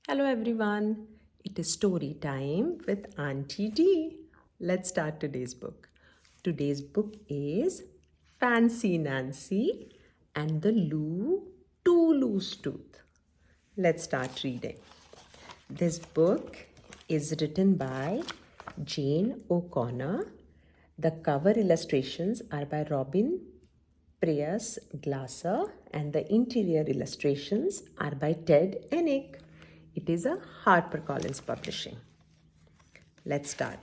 Hello everyone. It is story time with Auntie D. Let's start today's book. Today's book is Fancy Nancy and the Too Loose Tooth. Let's start reading. This book is written by Jane O'Connor. The cover illustrations are by Robin Prius Glasser and the interior illustrations are by Ted Ennick. It is a HarperCollins publishing. Let's start.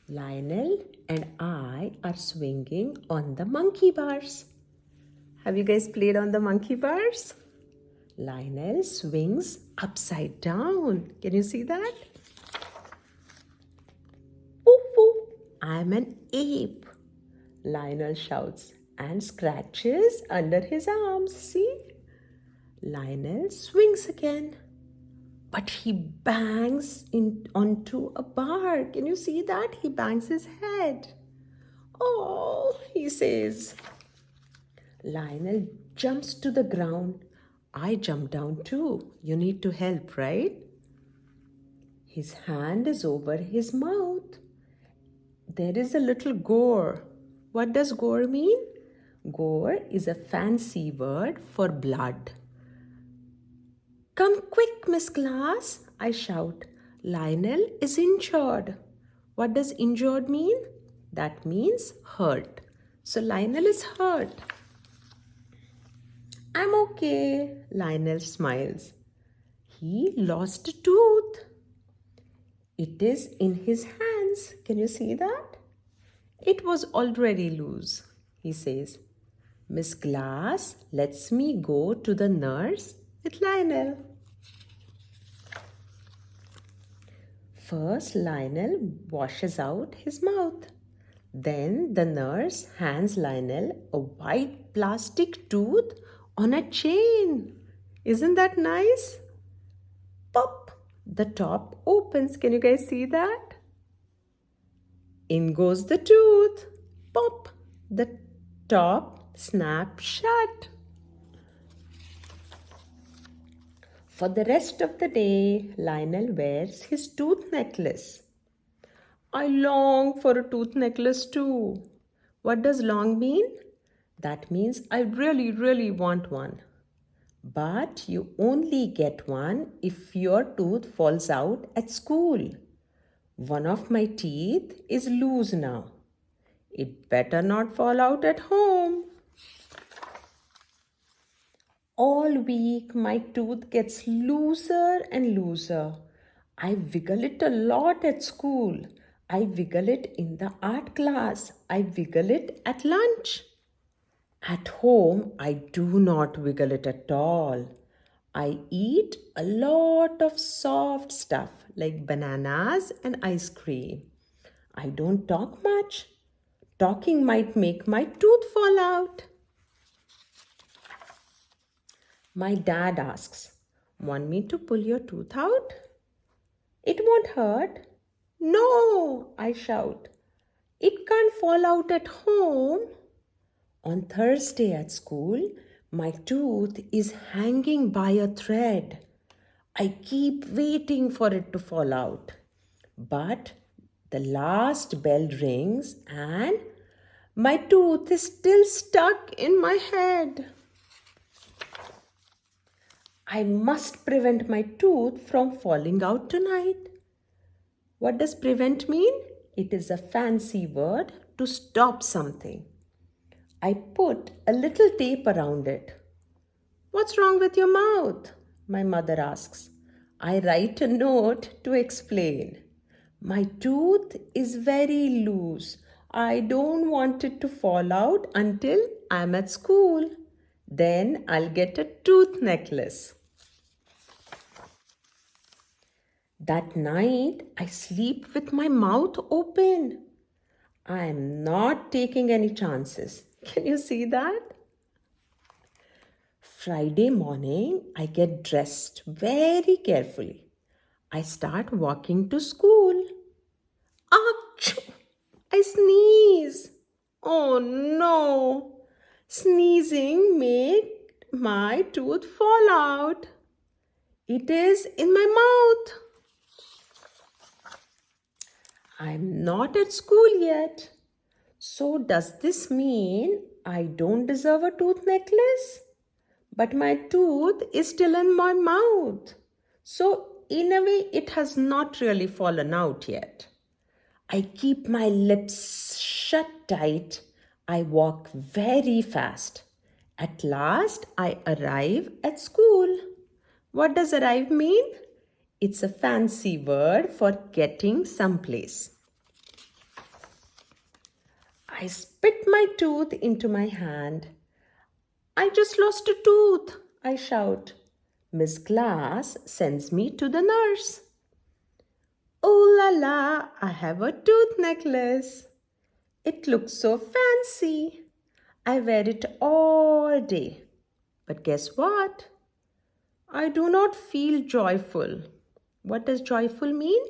Lionel and I are swinging on the monkey bars. Have you guys played on the monkey bars? Lionel swings upside down. Can you see that? Woof woof. I'm an ape. Lionel shouts and scratches under his arms. See? Lionel swings again. But he bangs onto a bar. Can you see that? He bangs his head. Oh, he says. Lionel jumps to the ground. I jump down too. You need to help, right? His hand is over his mouth. There is a little gore. What does gore mean? Gore is a fancy word for blood. Come quick, Miss Glass, I shout. Lionel is injured. What does injured mean? That means hurt. So Lionel is hurt. I'm okay, Lionel smiles. He lost a tooth. It is in his hands. Can you see that? It was already loose, he says. Miss Glass lets me go to the nurse with Lionel. First, Lionel washes out his mouth. Then the nurse hands Lionel a white plastic tooth on a chain. Isn't that nice? Pop! The top opens. Can you guys see that? In goes the tooth. Pop! The top snaps shut. For the rest of the day, Lionel wears his tooth necklace. I long for a tooth necklace too. What does long mean? That means I really, really want one. But you only get one if your tooth falls out at school. One of my teeth is loose now. It better not fall out at home. All week, my tooth gets looser and looser. I wiggle it a lot at school. I wiggle it in the art class. I wiggle it at lunch. At home, I do not wiggle it at all. I eat a lot of soft stuff like bananas and ice cream. I don't talk much. Talking might make my tooth fall out. My dad asks, want me to pull your tooth out? It won't hurt. No, I shout. It can't fall out at home. On Thursday at school, my tooth is hanging by a thread. I keep waiting for it to fall out. But the last bell rings and my tooth is still stuck in my head. I must prevent my tooth from falling out tonight. What does prevent mean? It is a fancy word to stop something. I put a little tape around it. What's wrong with your mouth? My mother asks. I write a note to explain. My tooth is very loose. I don't want it to fall out until I'm at school. Then I'll get a tooth necklace. That night, I sleep with my mouth open. I am not taking any chances. Can you see that? Friday morning, I get dressed very carefully. I start walking to school. Ouch! I sneeze. Oh no! Sneezing made my tooth fall out. It is in my mouth. I'm not at school yet. So, does this mean I don't deserve a tooth necklace? But my tooth is still in my mouth. So, in a way, it has not really fallen out yet. I keep my lips shut tight. I walk very fast. At last, I arrive at school. What does arrive mean? It's a fancy word for getting someplace. I spit my tooth into my hand. I just lost a tooth, I shout. Miss Glass sends me to the nurse. Oh la la, I have a tooth necklace. It looks so fancy. I wear it all day. But guess what? I do not feel joyful. What does joyful mean?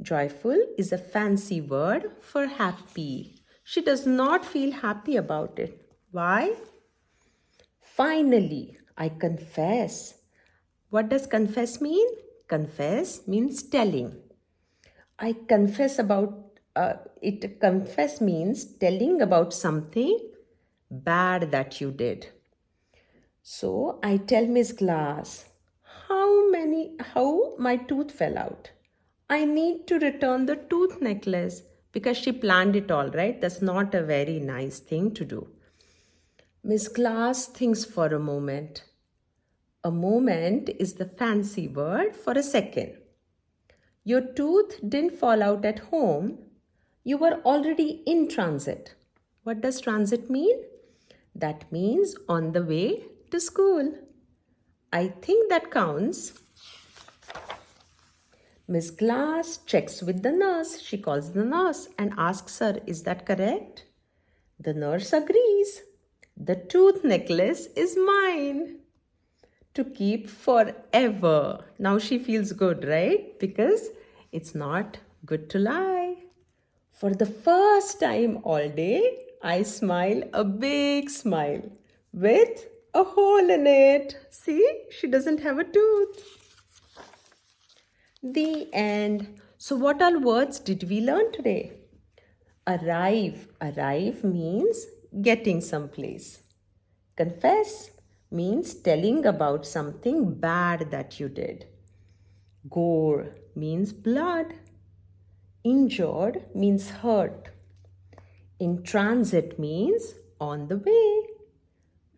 Joyful is a fancy word for happy. She does not feel happy about it. Why? Finally, I confess. What does confess mean? Confess means telling. I confess about it. Confess means telling about something bad that you did. So I tell Miss Glass how my tooth fell out. I need to return the tooth necklace because she planned it all, right? That's not a very nice thing to do. Miss Glass thinks for a moment. A moment is the fancy word for a second. Your tooth didn't fall out at home. You were already in transit. What does transit mean? That means on the way to school. I think that counts. Miss Glass checks with the nurse. She calls the nurse and asks her, is that correct? The nurse agrees. The tooth necklace is mine to keep forever. Now she feels good, right? Because it's not good to lie. For the first time all day, I smile a big smile with a hole in it. See, she doesn't have a tooth. The end. So, what all words did we learn today? Arrive. Arrive means getting someplace. Confess means telling about something bad that you did. Gore means blood. Injured means hurt. In transit means on the way.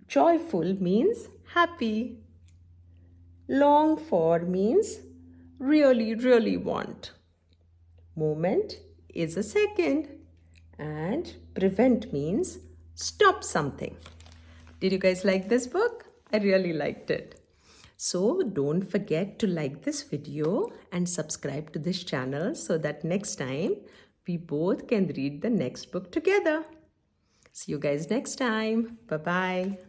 Joyful means happy. Long for means really, really want. Moment is a second. And prevent means stop something. Did you guys like this book? I really liked it. So don't forget to like this video and subscribe to this channel so that next time we both can read the next book together. See you guys next time. Bye-bye.